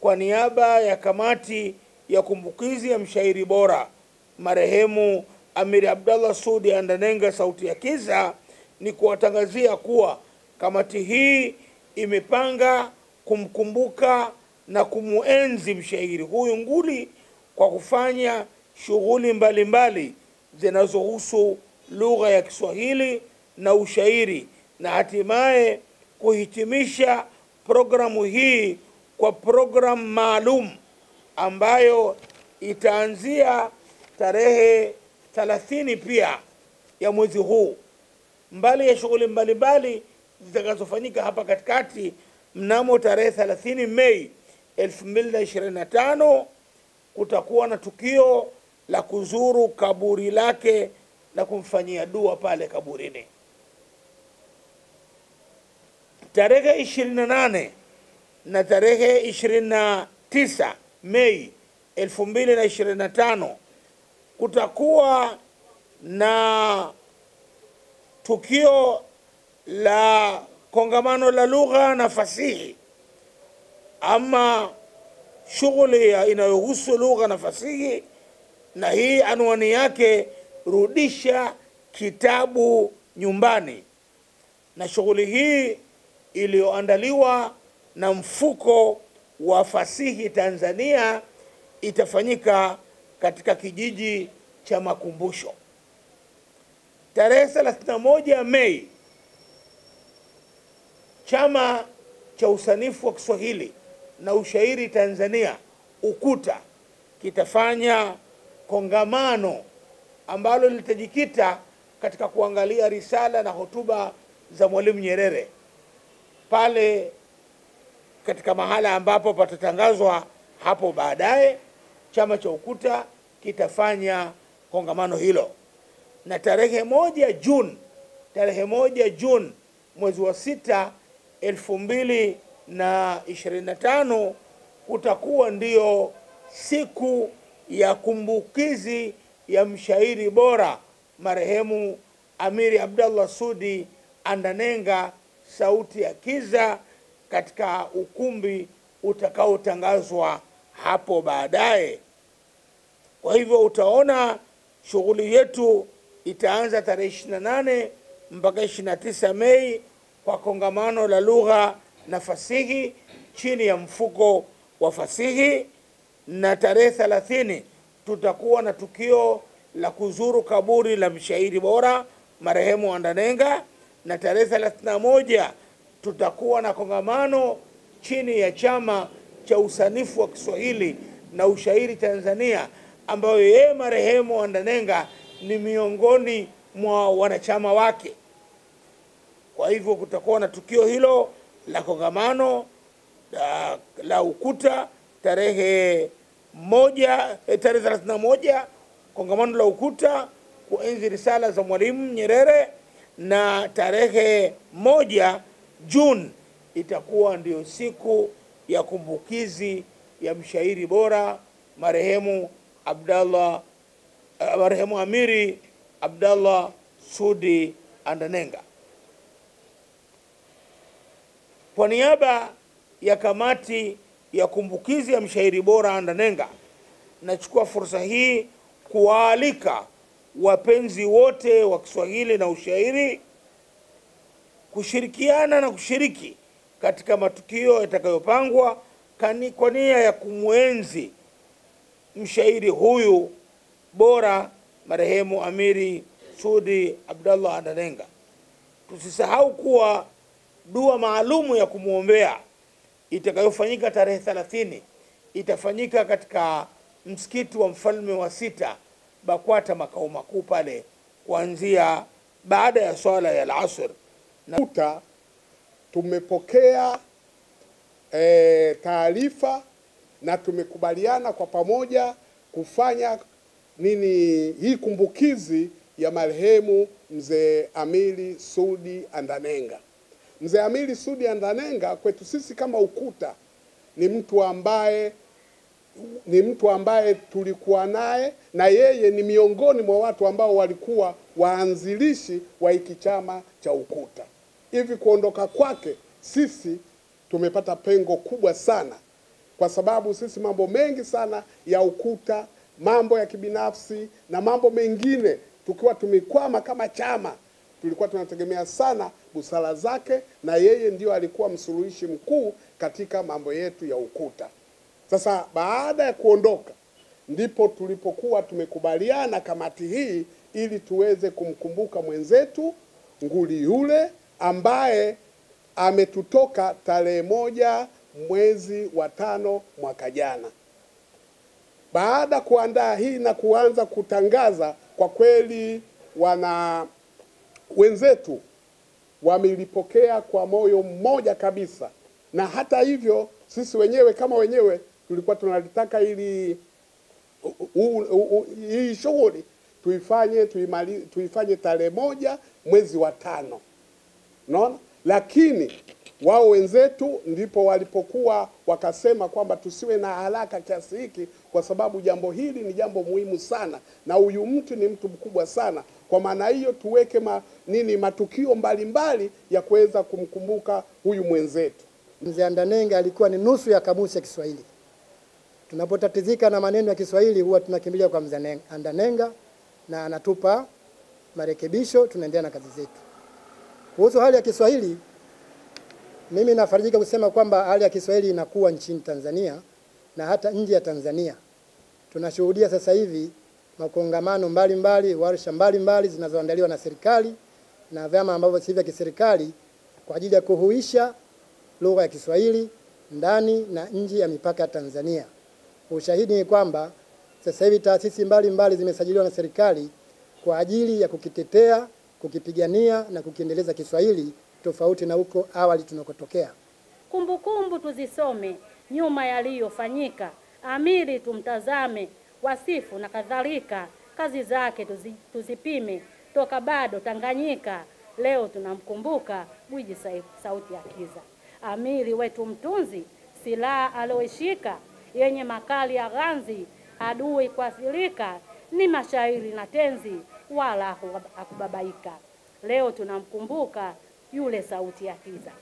kwa niaba ya kamati ya kumbukizi ya mshairi bora marehemu Amiri Abdallah Sudi Andanenga sauti ya Kiza ni kuwatangazia kuwa kamati hii imepanga kumkumbuka na kumuenzi mshairi huyu nguli kwa kufanya shughuli mbalimbali zinazohusu lugha ya Kiswahili na ushairi, na hatimaye kuhitimisha programu hii kwa programu maalum ambayo itaanzia tarehe 30 pia ya mwezi huu. Mbali ya shughuli mbalimbali zitakazofanyika hapa katikati, mnamo tarehe 30 Mei 2025 kutakuwa na tukio la kuzuru kaburi lake na kumfanyia dua pale kaburini. Tarehe 28 na tarehe 29 Mei 2025 kutakuwa na tukio la kongamano la lugha na fasihi, ama shughuli inayohusu lugha na fasihi, na hii anwani yake rudisha kitabu nyumbani. Na shughuli hii iliyoandaliwa na mfuko wa fasihi Tanzania itafanyika katika kijiji cha Makumbusho. Tarehe 31 Mei, Chama cha Usanifu wa Kiswahili na Ushairi Tanzania UKUTA kitafanya kongamano ambalo litajikita katika kuangalia risala na hotuba za Mwalimu Nyerere pale katika mahala ambapo patatangazwa hapo baadaye. Chama cha UKUTA kitafanya kongamano hilo, na tarehe 1 Juni mwezi wa 6 2025 kutakuwa ndio siku ya kumbukizi ya mshairi bora marehemu Amiri Abdallah Sudi Andanenga sauti ya Kiza katika ukumbi utakaotangazwa hapo baadaye. Kwa hivyo utaona shughuli yetu itaanza tarehe 28 mpaka 29 Mei kwa kongamano la lugha na fasihi chini ya mfuko wa fasihi, na tarehe 30 tutakuwa na tukio la kuzuru kaburi la mshairi bora marehemu Andanenga, na tarehe 31 tutakuwa na kongamano chini ya Chama cha Usanifu wa Kiswahili na Ushairi Tanzania, ambayo yeye marehemu Andanenga ni miongoni mwa wanachama wake. Kwa hivyo kutakuwa na tukio hilo la kongamano la UKUTA tarehe 31, kongamano la UKUTA kuenzi risala za Mwalimu Nyerere, na tarehe 1 Juni itakuwa ndio siku ya kumbukizi ya mshairi bora marehemu Amiri Abdallah Sudi Andanenga. Kwa niaba ya kamati ya kumbukizi ya mshairi bora Andanenga, nachukua fursa hii kuwaalika wapenzi wote wa Kiswahili na ushairi kushirikiana na kushiriki katika matukio yatakayopangwa kwa nia ya kumuenzi mshairi huyu bora marehemu Amiri Sudi Abdallah Andanenga. Tusisahau kuwa dua maalumu ya kumuombea itakayofanyika tarehe 30 itafanyika katika msikiti wa Mfalme wa Sita BAKWATA makao makuu pale kuanzia baada ya swala ya al-asr. Na tumepokea taarifa na tumekubaliana kwa pamoja kufanya hii kumbukizi ya marehemu Mzee Amiri Sudi Andanenga. Mzee Amiri Sudi Andanenga kwetu sisi kama UKUTA ni mtu ambaye tulikuwa naye, na yeye ni miongoni mwa watu ambao walikuwa waanzilishi wa hiki chama cha UKUTA. Hivi kuondoka kwake sisi tumepata pengo kubwa sana, kwa sababu sisi mambo mengi sana ya ukuta, mambo ya kibinafsi na mambo mengine, tukiwa tumekwama kama chama, tulikuwa tunategemea sana busara zake, na yeye ndio alikuwa msuluhishi mkuu katika mambo yetu ya ukuta. Sasa baada ya kuondoka, ndipo tulipokuwa tumekubaliana kamati hii ili tuweze kumkumbuka mwenzetu nguli yule ambaye ametutoka tarehe 1 mwezi wa 5 mwaka jana. Baada kuandaa hii na kuanza kutangaza, kwa kweli wenzetu wamelipokea kwa moyo mmoja kabisa, na hata hivyo sisi wenyewe kama wenyewe tulikuwa tunalitaka ili hii shughuli tuifanye tarehe 1 mwezi wa 5. Unaona? Lakini wao wenzetu ndipo walipokuwa wakasema kwamba tusiwe na haraka kiasi hiki, kwa sababu jambo hili ni jambo muhimu sana na huyu mtu ni mtu mkubwa sana. Kwa maana hiyo tuweke matukio mbalimbali ya kuweza kumkumbuka huyu mwenzetu. Mzee Andanenga alikuwa ni nusu ya kamusi ya Kiswahili. Tunapotatizika na maneno ya Kiswahili huwa tunakimbilia kwa Mzee Andanenga na anatupa marekebisho, tunaendelea na kazi zetu. Kuhusu hali ya Kiswahili, mimi nafarijika kusema kwamba hali ya Kiswahili inakuwa nchini Tanzania na hata nje ya Tanzania. Tunashuhudia sasa hivi makongamano mbalimbali, warsha mbalimbali zinazoandaliwa na serikali na vyama ambavyo si vya kiserikali kwa ajili ya kuhuisha lugha ya Kiswahili ndani na nje ya mipaka ya Tanzania. Ushahidi ni kwamba sasa hivi taasisi mbalimbali zimesajiliwa na serikali kwa ajili ya kukitetea, kukipigania na kukiendeleza Kiswahili, tofauti na huko awali tunakotokea. Kumbukumbu tuzisome, nyuma yaliyofanyika, amiri tumtazame, wasifu na kadhalika, kazi zake tuzipime, toka bado Tanganyika, leo tunamkumbuka Gwiji Sauti ya Kiza. Amiri wetu mtunzi, silaha aloishika, yenye makali ya ganzi, adui kuathirika, ni mashairi na tenzi, wala hakubabaika. Leo tunamkumbuka yule Sauti ya Kiza.